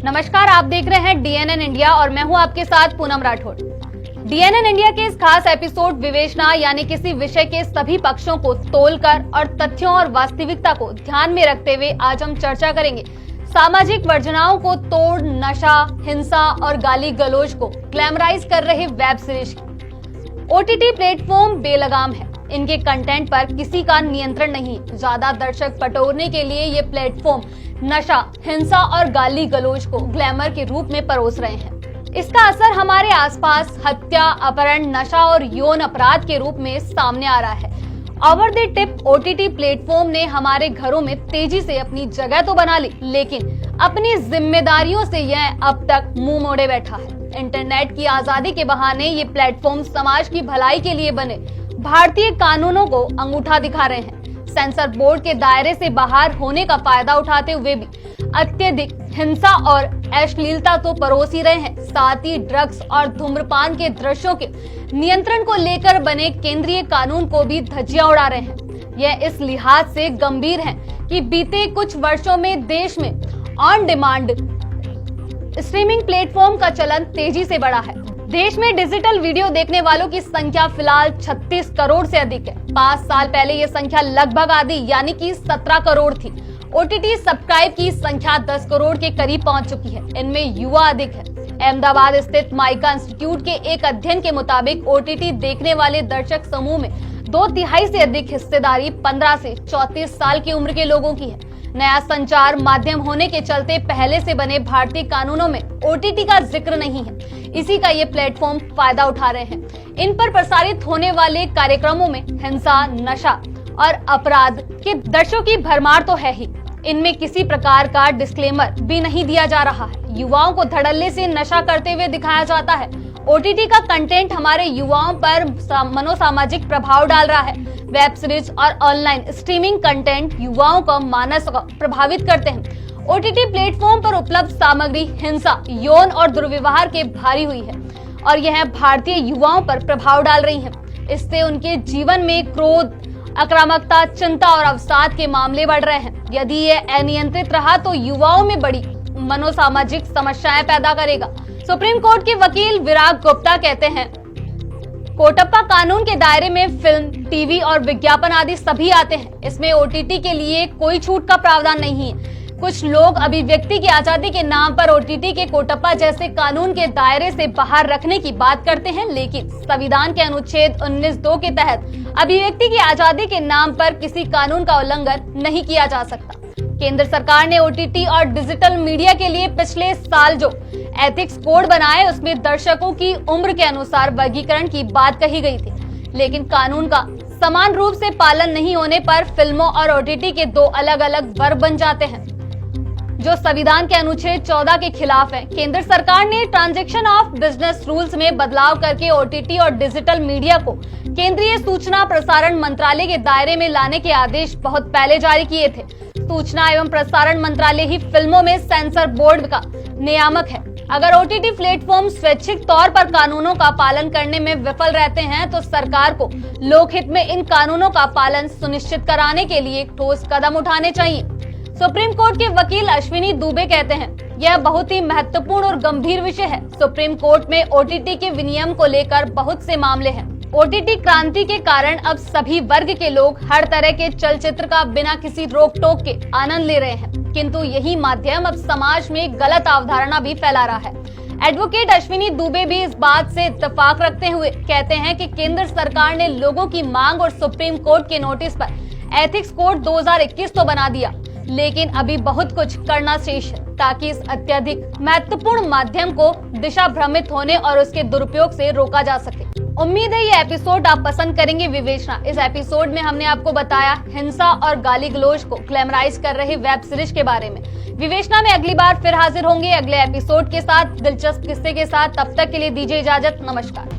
नमस्कार, आप देख रहे हैं DNN इंडिया और मैं हूं आपके साथ पूनम राठौड़। DNN इंडिया के इस खास एपिसोड विवेचना यानी किसी विषय के सभी पक्षों को तोलकर और तथ्यों और वास्तविकता को ध्यान में रखते हुए आज हम चर्चा करेंगे सामाजिक वर्जनाओं को तोड़ नशा, हिंसा और गाली गलौज को ग्लैमराइज कर रहे वेब सीरीज की। OTT प्लेटफॉर्म बेलगाम है, इनके कंटेंट पर किसी का नियंत्रण नहीं। ज्यादा दर्शक बटोरने के लिए ये प्लेटफॉर्म नशा, हिंसा और गाली गलौज को ग्लैमर के रूप में परोस रहे हैं। इसका असर हमारे आसपास हत्या, अपहरण, नशा और यौन अपराध के रूप में सामने आ रहा है। Over the tip OTT platform ने हमारे घरों में तेजी से अपनी जगह तो बना ली, लेकिन अपनी जिम्मेदारियों से यह अब तक मुंह मोड़े बैठा है। इंटरनेट की आजादी के बहाने ये प्लेटफॉर्म समाज की भलाई के लिए बने भारतीय कानूनों को अंगूठा दिखा रहे हैं। सेंसर बोर्ड के दायरे से बाहर होने का फायदा उठाते हुए भी अत्यधिक हिंसा और अश्लीलता तो परोस ही रहे हैं, साथ ही ड्रग्स और धूम्रपान के दृश्यों के नियंत्रण को लेकर बने केंद्रीय कानून को भी धज्जियां उड़ा रहे हैं। यह इस लिहाज से गंभीर है कि बीते कुछ वर्षों में देश में ऑन डिमांड स्ट्रीमिंग प्लेटफॉर्म का चलन तेजी से बढ़ा है। देश में डिजिटल वीडियो देखने वालों की संख्या फिलहाल 36 करोड़ से अधिक है। 5 साल पहले ये संख्या लगभग आधी यानी कि 17 करोड़ थी। OTT सब्सक्राइब की संख्या 10 करोड़ के करीब पहुंच चुकी है। इनमें युवा अधिक है। अहमदाबाद स्थित माइका इंस्टीट्यूट के एक अध्ययन के मुताबिक OTT देखने वाले दर्शक समूह में 2/3 से अधिक हिस्सेदारी 15 से 34 साल की उम्र के लोगों की है। नया संचार माध्यम होने के चलते पहले से बने भारतीय कानूनों में OTT का जिक्र नहीं है। इसी का ये प्लेटफॉर्म फायदा उठा रहे हैं। इन पर प्रसारित होने वाले कार्यक्रमों में हिंसा, नशा और अपराध के दृश्यों की भरमार तो है ही, इनमें किसी प्रकार का डिस्क्लेमर भी नहीं दिया जा रहा है। युवाओं को धड़ल्ले से नशा करते हुए दिखाया जाता है। OTT का कंटेंट हमारे युवाओं पर मनोसामाजिक प्रभाव डाल रहा है। वेब सीरीज और ऑनलाइन स्ट्रीमिंग कंटेंट युवाओं का मानस प्रभावित करते हैं। OTT प्लेटफॉर्म पर उपलब्ध सामग्री हिंसा, यौन और दुर्व्यवहार के भारी हुई है और यह भारतीय युवाओं पर प्रभाव डाल रही है। इससे उनके जीवन में क्रोध, आक्रामकता, चिंता और अवसाद के मामले बढ़ रहे हैं। यदि ये अनियंत्रित रहा तो युवाओं में बड़ी मनोसामाजिक समस्याएं पैदा करेगा। सुप्रीम कोर्ट के वकील विराग गुप्ता कहते हैं, कोटप्पा कानून के दायरे में फिल्म, टीवी और विज्ञापन आदि सभी आते हैं। इसमें OTT के लिए कोई छूट का प्रावधान नहीं है। कुछ लोग अभिव्यक्ति की आजादी के नाम पर OTT के कोटप्पा जैसे कानून के दायरे से बाहर रखने की बात करते हैं, लेकिन संविधान के अनुच्छेद 19(2) के तहत अभिव्यक्ति की आजादी के नाम पर किसी कानून का उल्लंघन नहीं किया जा सकता। केंद्र सरकार ने OTT और डिजिटल मीडिया के लिए पिछले साल जो एथिक्स कोड बनाए, उसमें दर्शकों की उम्र के अनुसार वर्गीकरण की बात कही गई थी, लेकिन कानून का समान रूप से पालन नहीं होने पर फिल्मों और OTT के 2 अलग-अलग वर्ग बन जाते हैं, जो संविधान के अनुच्छेद 14 के खिलाफ है। केंद्र सरकार ने ट्रांजैक्शन ऑफ बिजनेस रूल्स में बदलाव करके OTT और डिजिटल मीडिया को केंद्रीय सूचना प्रसारण मंत्रालय के दायरे में लाने के आदेश बहुत पहले जारी किए थे। सूचना एवं प्रसारण मंत्रालय ही फिल्मों में सेंसर बोर्ड का नियामक है। अगर OTT प्लेटफॉर्म स्वैच्छिक तौर पर कानूनों का पालन करने में विफल रहते हैं तो सरकार को लोकहित में इन कानूनों का पालन सुनिश्चित कराने के लिए ठोस कदम उठाने चाहिए। सुप्रीम कोर्ट के वकील अश्विनी दुबे कहते हैं, यह बहुत ही महत्वपूर्ण और गंभीर विषय है। सुप्रीम कोर्ट में OTT के विनियम को लेकर बहुत से मामले हैं। OTT क्रांति के कारण अब सभी वर्ग के लोग हर तरह के चलचित्र का बिना किसी रोक टोक के आनंद ले रहे हैं, किंतु यही माध्यम अब समाज में गलत अवधारणा भी फैला रहा है। एडवोकेट अश्विनी दुबे भी इस बात से इत्तेफाक रखते हुए कहते हैं कि केंद्र सरकार ने लोगों की मांग और सुप्रीम कोर्ट के नोटिस पर एथिक्स कोड 2021 तो बना दिया, लेकिन अभी बहुत कुछ करना शेष है ताकि इस अत्यधिक महत्वपूर्ण माध्यम को दिशा भ्रमित होने और उसके दुरुपयोग से रोका जा सके। उम्मीद है ये एपिसोड आप पसंद करेंगे। विवेचना, इस एपिसोड में हमने आपको बताया हिंसा और गाली गलौज को ग्लैमराइज कर रहे वेब सीरीज के बारे में। विवेचना में अगली बार फिर हाजिर होंगे अगले एपिसोड के साथ, दिलचस्प किस्से के साथ। तब तक के लिए दीजिए इजाजत। नमस्कार।